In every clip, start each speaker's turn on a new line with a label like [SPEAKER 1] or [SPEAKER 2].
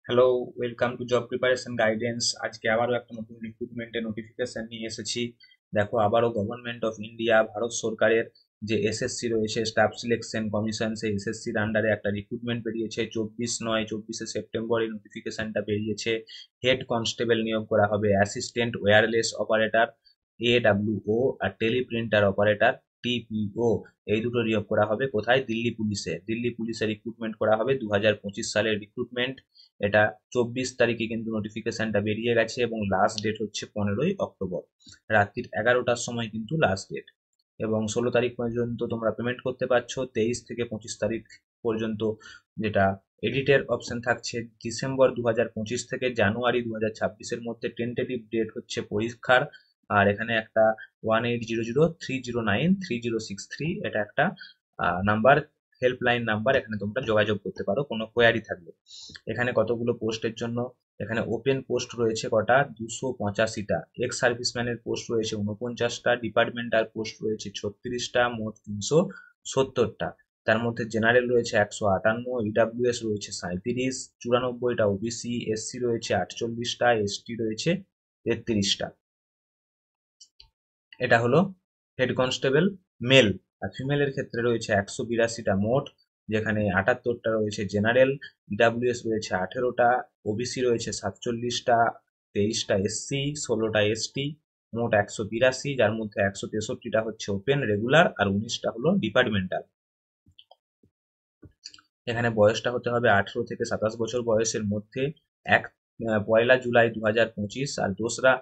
[SPEAKER 1] Hello, welcome to job preparation guidance. আজকে আবারও একটা নতুন রিক্রুটমেন্টের নোটিফিকেশন নিয়ে এসেছি। দেখো, আবারও গভর্নমেন্ট অফ ইন্ডিয়া, ভারত সরকারের যে এসএসসি রয়েছে, স্টাফ সিলেকশন কমিশন, সেই এসএসসির আন্ডারে একটা রিক্রুটমেন্ট বেরিয়েছে। 24/9/24 এই নোটিফিকেশনটা বেরিয়েছে। হেড কনস্টেবল নিয়োগ করা হবে, অ্যাসিস্ট্যান্ট ওয়্যারলেস অপারেটর AWO, আর টেলিপ্রিন্টার অপারেটর TPO। এই দুটো নিয়োগ করা হবে কোথায়? দিল্লি পুলিশে রিক্রুটমেন্ট করা হবে। 2025 সালের রিক্রুটমেন্ট এটা। 24 তারিখে কিন্তু নোটিফিকেশনটা বেরিয়ে গেছে এবং লাস্ট ডেট হচ্ছে 15ই অক্টোবর, রাত্রির 11টার সময় কিন্তু লাস্ট ডেট। এবং 16 তারিখ পর্যন্ত তোমরা পেমেন্ট করতে পারছো। 23 থেকে 25 তারিখ পর্যন্ত যেটা এডিটের অপশন থাকছে। ডিসেম্বর 2025 থেকে জানুয়ারি 2026-এর মধ্যে টেন্টেটিভ ডেট হচ্ছে পরীক্ষার। আর এখানে একটা 180030933063, এটা একটা নাম্বার, হেল্পলাইন নাম্বার। এখানে তোমরা যোগাযোগ করতে পারো কোনো কোয়ারি থাকলে। এখানে কতগুলো পোস্টের জন্য, এখানে ওপেন পোস্ট রয়েছে কটা? 285টা। এক্স সার্ভিসম্যানের পোস্ট রয়েছে 49টা, ডিপার্টমেন্টাল পোস্ট রয়েছে 36টা, মোট 370টা। তার মধ্যে জেনারেল রয়েছে 158, ইডাব্লিউএস রয়েছে 37, 94টা ওবিসি, এসসি রয়েছে 48টা, এসটি রয়েছে 33টা। এটা হলো হেড কনস্টেবল মেল। আর ফিমেলের ক্ষেত্রে রয়েছে 182টা মোট, যেখানে 78টা রয়েছে জেনারেল, ইডাব্লিউএস রয়েছে 18টা, ওবিসি রয়েছে 47টা, 23টা এসসি, 16টা এসটি, মোট 182, যার মধ্যে 163টা হচ্ছে ওপেন রেগুলার আর 19টা হলো ডিপার্টমেন্টাল। এখানে বয়সটা হতে হবে 18 থেকে 27 বছর বয়সের মধ্যে। এক 1লা জুলাই 2025 আর 2রা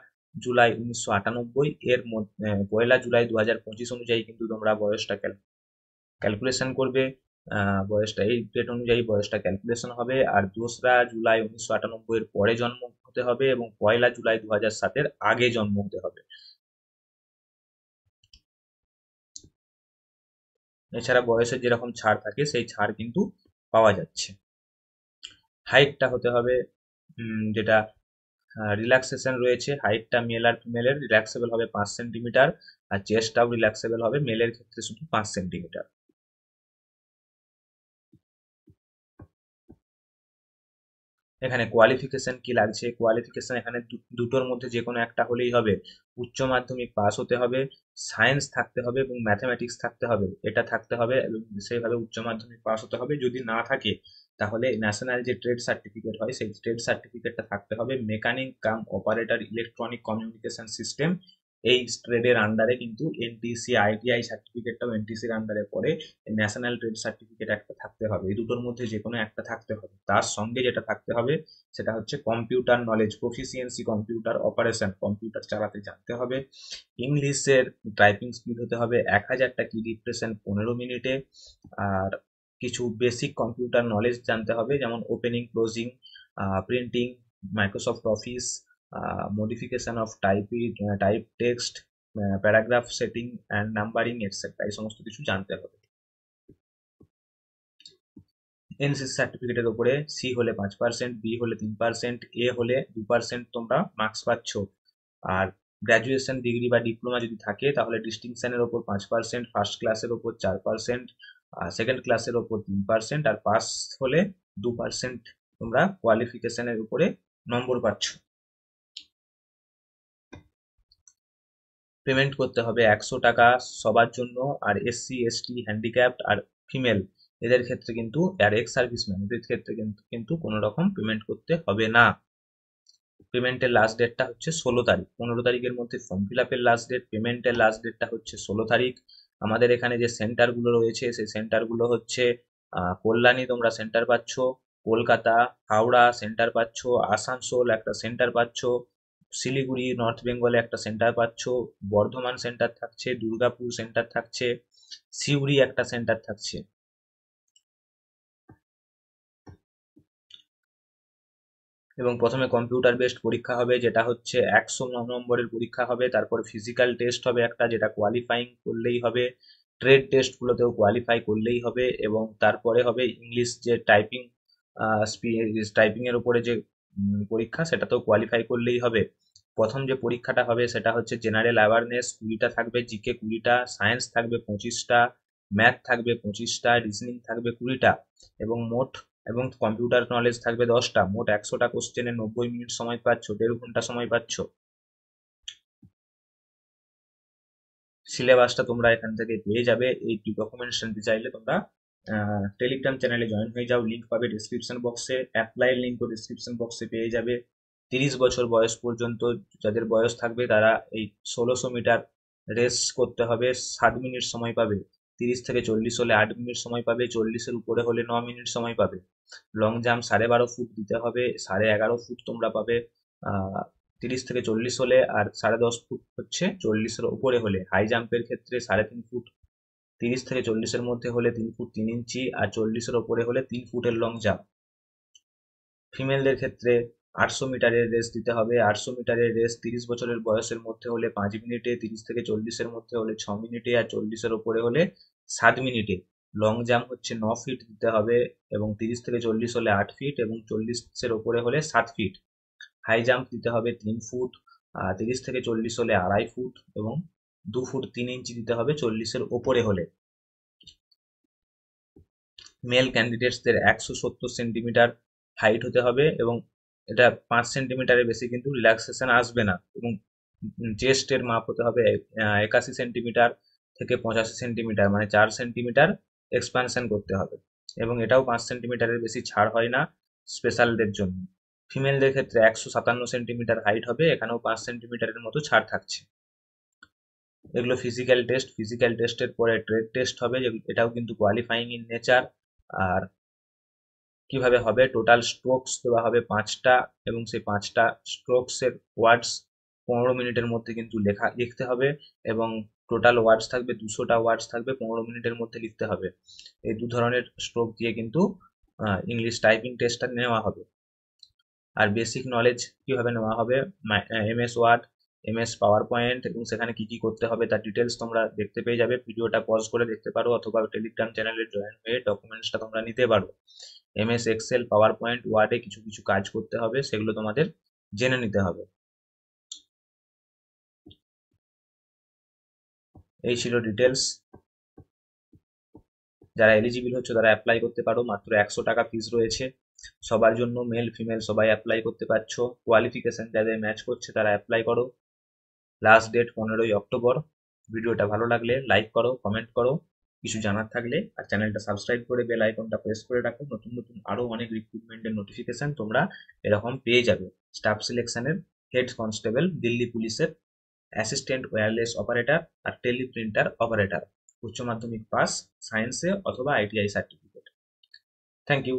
[SPEAKER 1] জুলাই 1998 এর মধ্যে, 1লা জুলাই 2025 অনুযায়ী কিন্তু তোমরা বয়সটা ক্যালকুলেশন করবে। বয়সটা এই ডেট অনুযায়ী বয়সটা ক্যালকুলেশন হবে। আর 2রা জুলাই 1998 এর পরে জন্ম হতে হবে এবং 1লা জুলাই 2007-এর আগে জন্ম হতে হবে। এছাড়া বয়সের যেরকম ছাড় থাকে সেই ছাড় কিন্তু পাওয়া যাচ্ছে। হাইটটা হতে হবে, যেটা রিল্যাক্সেশন রয়েছে, হাইটটা মেল আর ফিমেলের রিল্যাক্সেবল হবে 5 সেন্টিমিটার, আর চেস্টটাও রিল্যাক্সেবল হবে মেলের ক্ষেত্রে শুধু 5 সেন্টিমিটার। এখানে কোয়ালিফিকেশন কি লাগছে? কোয়ালিফিকেশন এখানে দুটোর মধ্যে যে কোনো একটা হলেই হবে। উচ্চ মাধ্যমিক পাস হতে হবে, সায়েন্স থাকতে হবে এবং ম্যাথমেটিক্স থাকতে হবে, এটা থাকতে হবে এবং সেইভাবে উচ্চ মাধ্যমিক পাস হতে হবে। যদি না থাকে তাহলে ন্যাশনাল যে ট্রেড সার্টিফিকেট হয় সেই ট্রেড সার্টিফিকেটটা থাকতে হবে। মেকানিক কাম অপারেটর ইলেকট্রনিক কমিউনিকেশন সিস্টেম, এই ট্রেডের আন্ডারে কিন্তু এনটিসি আইটিআই সার্টিফিকেটটাও এনটিসির আন্ডারে পড়ে। ন্যাশনাল ট্রেড সার্টিফিকেট একটা থাকতে হবে। এই দুটোর মধ্যে যে কোনো একটা থাকতে হবে। তার সঙ্গে যেটা থাকতে হবে সেটা হচ্ছে computer knowledge, proficiency computer operation, computer চালাতে জানতে হবে। ইংলিশের টাইপিং স্পিড হতে হবে 1000টা কি রিপ্রেশন 15 মিনিটে। আর কিছু বেসিক কম্পিউটার নলেজ জানতে হবে, যেমন opening, closing, printing, Microsoft office, modification of type text, paragraph setting and numbering etcetera, এই সমস্ত কিছু জানতে হবে। এনসিসি সার্টিফিকেটের উপরে সি হলে 5%, বি হলে 3%, এ হলে 2% তোমরা মার্কস পাচ্ছ। আর গ্র্যাজুয়েশন ডিগ্রি বা ডিপ্লোমা যদি থাকে তাহলে ডিস্টিংশনের ওপর 5%, ফার্স্ট ক্লাসের ওপর 4%, আর সেকেন্ড ক্লাসের ওপর 3%, আর পাস হলে 2% তোমরা কোয়ালিফিকেশনের উপরে নম্বর পাচ্ছ। পেমেন্ট করতে হবে 100 টাকা সবার জন্য। আর এসসি এসটি হ্যান্ডিক্যাপড আর ফিমেল, এদের ক্ষেত্রে কিন্তু, আর এক্স সার্ভিসম্যান, এদের ক্ষেত্রে কিন্তু কোনো রকম পেমেন্ট করতে হবে না। পেমেন্টের লাস্ট ডেটটা হচ্ছে 16 তারিখ। 15 তারিখের মধ্যে ফর্ম ফিল আপের লাস্ট ডেট, পেমেন্টের লাস্ট ডেটটা হচ্ছে 16 তারিখ। আমাদের এখানে যে সেন্টারগুলো রয়েছে সেই সেন্টারগুলো হচ্ছে কল্যাণী তোমরা সেন্টার পাচ্ছ, কলকাতা, হাওড়া সেন্টার পাচ্ছ, আসানসোল একটা সেন্টার পাচ্ছ, শিলিগুড়ি নর্থ বেঙ্গলে একটা সেন্টার পাচ্ছ, বর্ধমান সেন্টার থাকছে, দুর্গাপুর সেন্টার থাকছে, সিউড়ি একটা সেন্টার থাকছে। এবং প্রথমে কম্পিউটার বেসড পরীক্ষা হবে, যেটা হচ্ছে 109 নম্বরের পরীক্ষা হবে। তারপর ফিজিক্যাল টেস্ট হবে একটা, যেটা কোয়ালিফাইং করলেই হবে। ট্রেড টেস্ট গুলোতেও কোয়ালিফাই করলেই হবে। এবং তারপরে হবে ইংলিশ যে টাইপিং, টাইপিং এর উপরে যে পরীক্ষা, সেটাতেও কোয়ালিফাই করলেই হবে। প্রথম যে পরীক্ষাটা হবে সেটা হচ্ছে জেনারেল অ্যাওয়ারনেস 20টা থাকবে, জিকে 20টা, সায়েন্স থাকবে 25টা, ম্যাথ থাকবে 25টা, রিজনিং থাকবে 20টা, এবং মোট এবং কম্পিউটার নলেজ থাকবে 10টা। মোট 100টা কোশ্চেনে 90 মিনিট সময় পাচ্ছ, 1.5 ঘন্টা সময় পাচ্ছ। সিলেবাসটা তোমরা এখান থেকে পেয়ে যাবে। এই ডকুমেন্টস নিতে চাইলে তোমরা টেলিগ্রাম চ্যানেলে জয়েন হয়ে যাও, লিঙ্ক পাবে ডিসক্রিপশন বক্সে, অ্যাপ্লাই লিঙ্কও ডিসক্রিপশন বক্সে পেয়ে যাবে। 30 বছর বয়স পর্যন্ত যাদের বয়স থাকবে তারা এই 1600 মিটার রেস করতে হবে, 7 মিনিট সময় পাবে। 30 থেকে 40 হলে 8 মিনিট সময় পাবে, 40-এর উপরে হলে 9 মিনিট সময় পাবে। লং জাম্প 12.5 ফুট দিতে হবে, 11.5 ফুট তোমরা পাবে 30 থেকে 40 হলে, আর 10.5 ফুট হচ্ছে 40-এর উপরে হলে। হাই জাম্পের ক্ষেত্রে 3.5 ফুট, 30 থেকে 40-এর মধ্যে হলে 3 ফুট 3 ইঞ্চি, আর 40-এর ওপরে হলে 3 ফুটের লং জাম্প। ফিমেলদের ক্ষেত্রে 800 মিটারের রেস দিতে হবে। 800 মিটারের রেস 30 বছরের বয়সের মধ্যে হলে 5 মিনিটে, 30 থেকে 40-এর মধ্যে হলে 6 মিনিটে, আর 40-এর ওপরে হলে 7 মিনিটে। লং জাম্প হচ্ছে 9 ফিট দিতে হবে, এবং 30 থেকে 40 হলে 8 ফিট, এবং 40-এর ওপরে হলে 7 ফিট। হাই জাম্প দিতে হবে 3 ফুট, 30 থেকে 40 হলে 2.5 ফুট, এবং 2 ফুট 3 ইঞ্চি দিতে হবে 40-এর ওপরে হলে। মেল ক্যান্ডিডেটসদের 170 সেন্টিমিটার হাইট হতে হবে, এবং এটা 5 সেন্টিমিটারের বেশি কিন্তু রিল্যাক্সেশন আসবে না। এবং চেস্টের মাপ হতে হবে 81 সেন্টিমিটার থেকে 85 সেন্টিমিটার, মানে 4 সেন্টিমিটার এক্সপানশন করতে হবে। এবং এটাও 5 সেন্টিমিটারের বেশি ছাড় হয় না স্পেশালদের জন্য। ফিমেলদের ক্ষেত্রে 157 সেন্টিমিটার হাইট হবে, এখানেও 5 সেন্টিমিটারের মতো ছাড় থাকছে। এগুলো ফিজিক্যাল টেস্ট। ফিজিক্যাল টেস্টের পরে ট্রেড টেস্ট হবে, এটাও কিন্তু কোয়ালিফাইং ইন নেচার। আর কিভাবে হবে, টোটাল স্ট্রোকস দেওয়া হবে 5টা, এবং সেই 5টা স্ট্রোকস এর ওয়ার্ডস 15 মিনিটের মধ্যে কিন্তু লিখতে হবে, এবং টোটাল ওয়ার্ডস থাকবে 200টা ওয়ার্ডস থাকবে, 15 মিনিটের মধ্যে লিখতে হবে। এই দু ধরনের স্ট্রোক দিয়ে কিন্তু ইংলিশ টাইপিং টেস্টটা নেওয়া হবে। আর বেসিক নলেজ কিভাবে নেওয়া হবে, MS Word, MS PowerPoint, এবং সেখানে কি কি করতে হবে তার ডিটেলস তোমরা দেখতে পেয়ে যাবে। ভিডিওটা পজ করে দেখতে পারো, অথবা টেলিগ্রাম চ্যানেলে জয়েন হয়ে ডকুমেন্টসটা তোমরা নিতে পারো। এমএস এক্সেল পাওয়ার পয়েন্ট ওয়ার্ডে কিছু কিছু কাজ করতে হবে, সেগুলো তোমাদের জেনে নিতে হবে। এই ছিল ডিটেলস। যারা এলিজিবল হচ্ছে তারা অ্যাপ্লাই করতে পারো, মাত্র 100 টাকা ফিস রয়েছে সবার জন্য। মেল ফিমেল সবাই অ্যাপ্লাই করতে পারছো। কোয়ালিফিকেশন যাদের ম্যাচ করছে তারা অ্যাপ্লাই করো। লাস্ট ডেট 15ই অক্টোবর। ভিডিওটা ভালো লাগলে লাইক করো, কমেন্ট করো, কিছু জানার থাকলে, আর চ্যানেলটা সাবস্ক্রাইব করে বেল আইকনটা প্রেস করে রাখো। নতুন নতুন আরো অনেক রিক্রুটমেন্টের নোটিফিকেশন তোমরা এরকম পেয়ে যাবে। স্টাফ সিলেকশনের, হেড কনস্টেবল দিল্লি পুলিশের, অ্যাসিস্ট্যান্ট ওয়্যারলেস অপারেটর, আর টেলি প্রিন্টার অপারেটর, উচ্চ মাধ্যমিক পাস, সায়েন্সে অথবা আইটিআই সার্টিফিকেট। Thank you.